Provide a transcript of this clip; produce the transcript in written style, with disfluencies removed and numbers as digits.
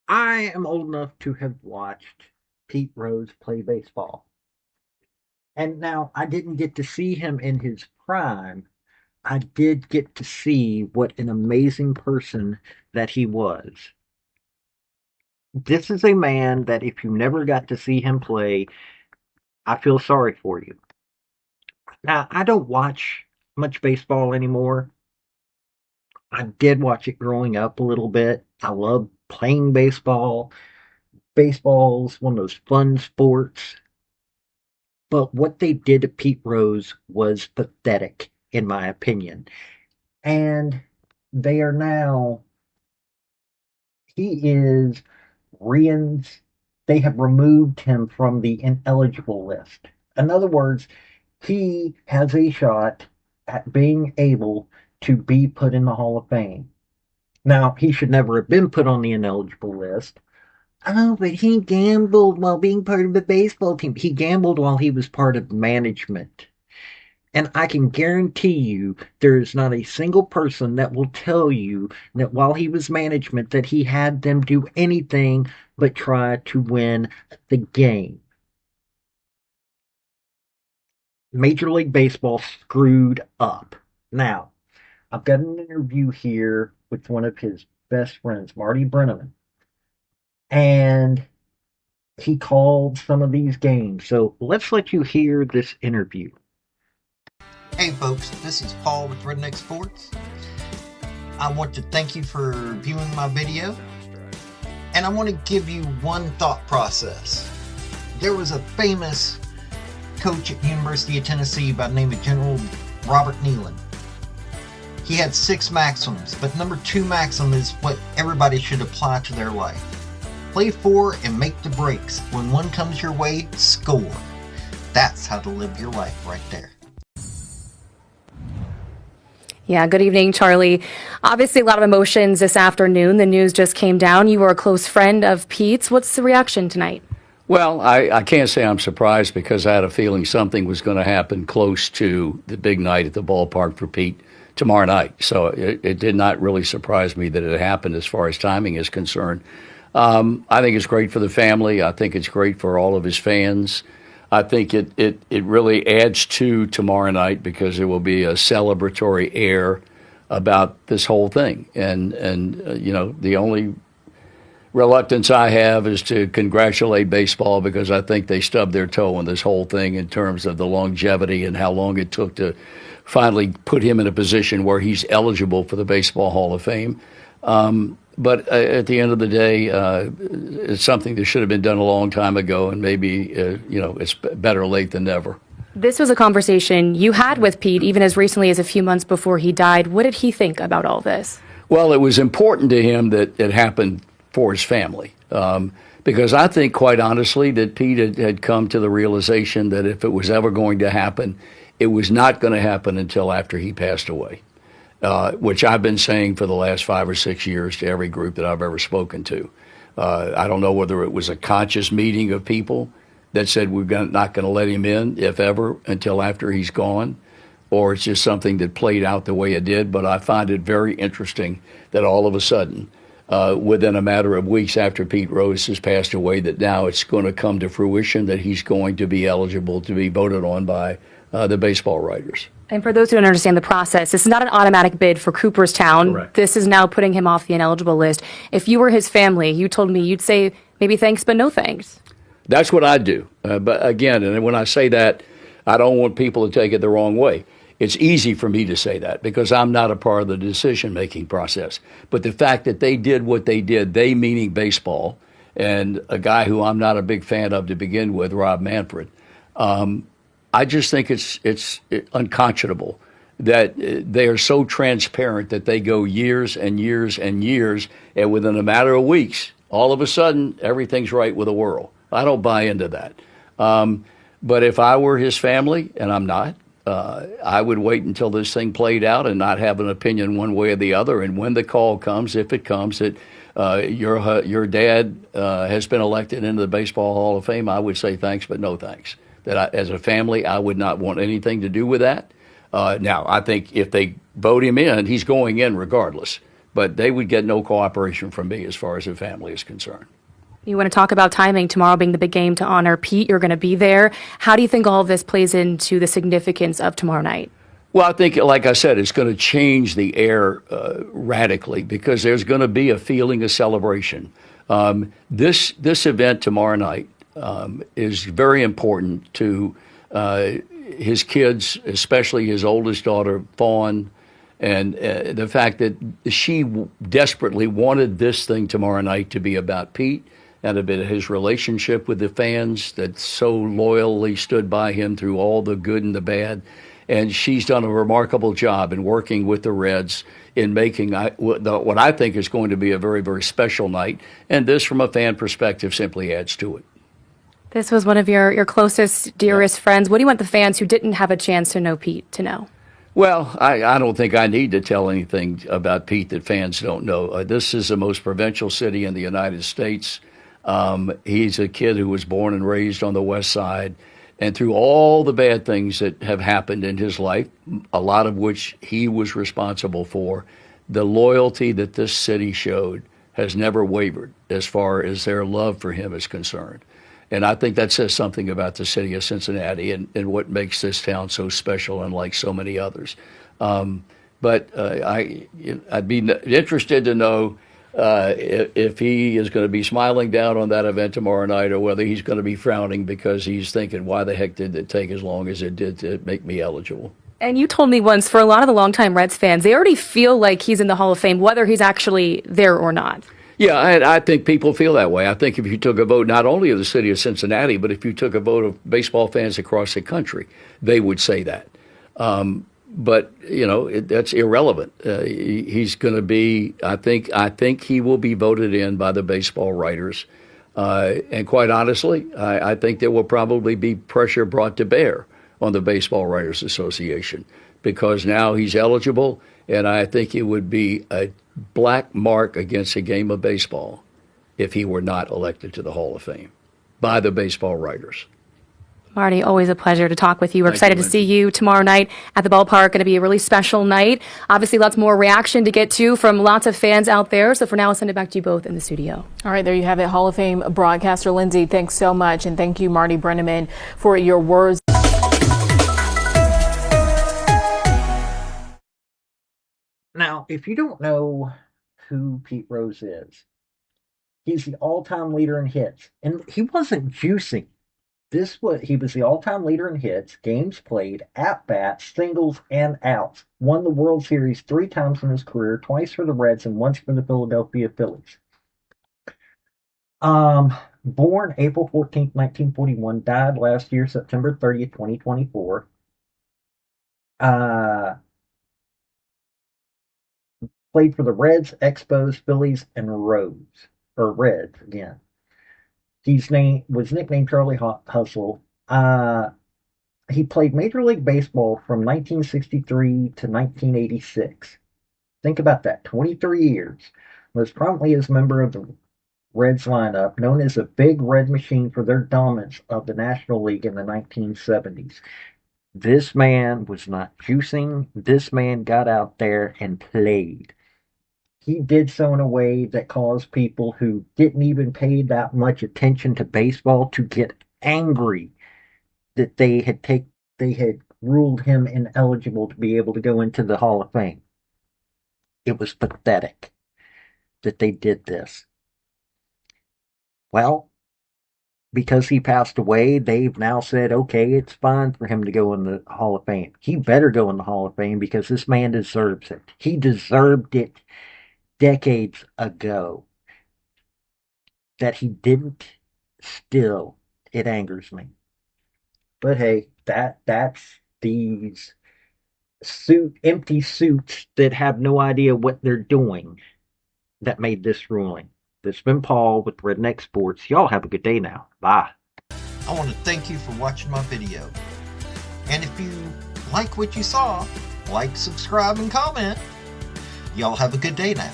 I am old enough to have watched Pete Rose play baseball. And now I didn't get to see him in his prime. I did get to see what an amazing person that he was. This is a man that if you never got to see him play, I feel sorry for you. Now, I don't watch much baseball anymore. I did watch it growing up a little bit. I love playing baseball. Baseball's one of those fun sports. But what they did to Pete Rose was pathetic, in my opinion. And they are now, he is reins, they have removed him from the ineligible list. In other words, he has a shot at being able to be put in the Hall of Fame. Now, he should never have been put on the ineligible list. Oh, but he gambled while being part of the baseball team. He gambled while he was part of management. And I can guarantee you there is not a single person that will tell you that while he was management that he had them do anything but try to win the game. Major League Baseball screwed up. Now, I've got an interview here with one of his best friends, Marty Brenneman, and he called some of these games. So let's let you hear this interview. Hey folks, this is Paul with Redneck Sports. I want to thank you for viewing my video, and I want to give you one thought process. There was a famous coach at the University of Tennessee by the name of General Robert Nealon. He had 6 maxims, but number 2 maxim is what everybody should apply to their life. Play for and make the breaks. When one comes your way, score. That's how to live your life right there. Yeah, good evening, Charlie. Obviously, a lot of emotions this afternoon. The news just came down. You were a close friend of Pete's. What's the reaction tonight? Well, I can't say I'm surprised because I had a feeling something was going to happen close to the big night at the ballpark for Pete tomorrow night. So it did not really surprise me that it happened as far as timing is concerned. I think it's great for the family. I think it's great for all of his fans. I think it really adds to tomorrow night because there will be a celebratory air about this whole thing. And the only reluctance I have is to congratulate baseball because I think they stubbed their toe in this whole thing in terms of the longevity and how long it took to finally put him in a position where he's eligible for the Baseball Hall of Fame. But at the end of the day, it's something that should have been done a long time ago, and maybe, it's better late than never. This was a conversation you had with Pete even as recently as a few months before he died. What did he think about all this? Well, it was important to him that it happened for his family, because I think, quite honestly, that Pete had come to the realization that if it was ever going to happen, it was not going to happen until after he passed away. Which I've been saying for the last 5 or 6 years to every group that I've ever spoken to. I don't know whether it was a conscious meeting of people that said we're not going to let him in, if ever, until after he's gone, or it's just something that played out the way it did. But I find it very interesting that all of a sudden, within a matter of weeks after Pete Rose has passed away, that now it's going to come to fruition that he's going to be eligible to be voted on by the baseball writers. And for those who don't understand the process, this is not an automatic bid for Cooperstown. Correct. This is now putting him off the ineligible list. If you were his family, you told me you'd say maybe thanks, but no thanks. That's what I do. But again, and when I say that, I don't want people to take it the wrong way. It's easy for me to say that because I'm not a part of the decision-making process. But the fact that they did what they did, they meaning baseball, and a guy who I'm not a big fan of to begin with, Rob Manfred, I just think it's unconscionable that they are so transparent that they go years and years and years, and within a matter of weeks, all of a sudden, everything's right with the world. I don't buy into that. But if I were his family, and I'm not, I would wait until this thing played out and not have an opinion one way or the other. And when the call comes, if it comes, that your dad has been elected into the Baseball Hall of Fame, I would say thanks, but no thanks. That as a family, I would not want anything to do with that. Now, I think if they vote him in, he's going in regardless. but they would get no cooperation from me as far as the family is concerned. You want to talk about timing, tomorrow being the big game to honor Pete. You're going to be there. How do you think all of this plays into the significance of tomorrow night? Well, I think, like I said, it's going to change the air radically because there's going to be a feeling of celebration. This event tomorrow night is very important to his kids, especially his oldest daughter, Fawn, and the fact that she desperately wanted this thing tomorrow night to be about Pete and a bit of his relationship with the fans that so loyally stood by him through all the good and the bad. And she's done a remarkable job in working with the Reds in making what I think is going to be a very, very special night. And this, from a fan perspective, simply adds to it. This was one of your closest, dearest friends. What do you want the fans who didn't have a chance to know Pete to know? Well, I don't think I need to tell anything about Pete that fans don't know. This is the most provincial city in the United States. He's a kid who was born and raised on the West Side. And through all the bad things that have happened in his life, a lot of which he was responsible for, the loyalty that this city showed has never wavered as far as their love for him is concerned. And I think that says something about the city of Cincinnati and what makes this town so special, unlike so many others. But I'd be interested to know if he is going to be smiling down on that event tomorrow night or whether he's going to be frowning because he's thinking, why the heck did it take as long as it did to make me eligible? And you told me once, for a lot of the longtime Reds fans, they already feel like he's in the Hall of Fame, whether he's actually there or not. Yeah, I think people feel that way. I think if you took a vote, not only of the city of Cincinnati, but if you took a vote of baseball fans across the country, they would say that. But that's irrelevant. He's going to be. I think he will be voted in by the baseball writers, and quite honestly, I think there will probably be pressure brought to bear on the Baseball Writers Association because now he's eligible, and I think it would be a black mark against a game of baseball if he were not elected to the Hall of Fame by the baseball writers. Marty, always a pleasure to talk with you. We're excited to see you tomorrow night at the ballpark. Going to be a really special night. Obviously, lots more reaction to get to from lots of fans out there. So for now, I'll send it back to you both in the studio. All right, there you have it. Hall of Fame broadcaster Lindsay, thanks so much. And thank you, Marty Brenneman, for your words. Now, if you don't know who Pete Rose is, he's the all-time leader in hits. And he wasn't juicing. He was the all-time leader in hits, games played, at-bats, singles, and outs. Won the World Series 3 times in his career, twice for the Reds and once for the Philadelphia Phillies. Born April 14th, 1941, died last year, September 30th, 2024. Played for the Reds, Expos, Phillies, and Reds again. Was nicknamed Charlie Hustle. He played Major League Baseball from 1963 to 1986. Think about that, 23 years. Was prominently as a member of the Reds lineup, known as the Big Red Machine for their dominance of the National League in the 1970s. This man was not juicing. This man got out there and played. He did so in a way that caused people who didn't even pay that much attention to baseball to get angry that they had ruled him ineligible to be able to go into the Hall of Fame. It was pathetic that they did this. Well, because he passed away, they've now said, okay, it's fine for him to go in the Hall of Fame. He better go in the Hall of Fame because this man deserves it. He deserved it decades ago. That he didn't, still, it angers me. But hey, that's these empty suits that have no idea what they're doing that made this ruling. This has been Paul with Redneck Sports. Y'all have a good day now. Bye. I want to thank you for watching my video. And if you like what you saw, like, subscribe, and comment. Y'all have a good day now.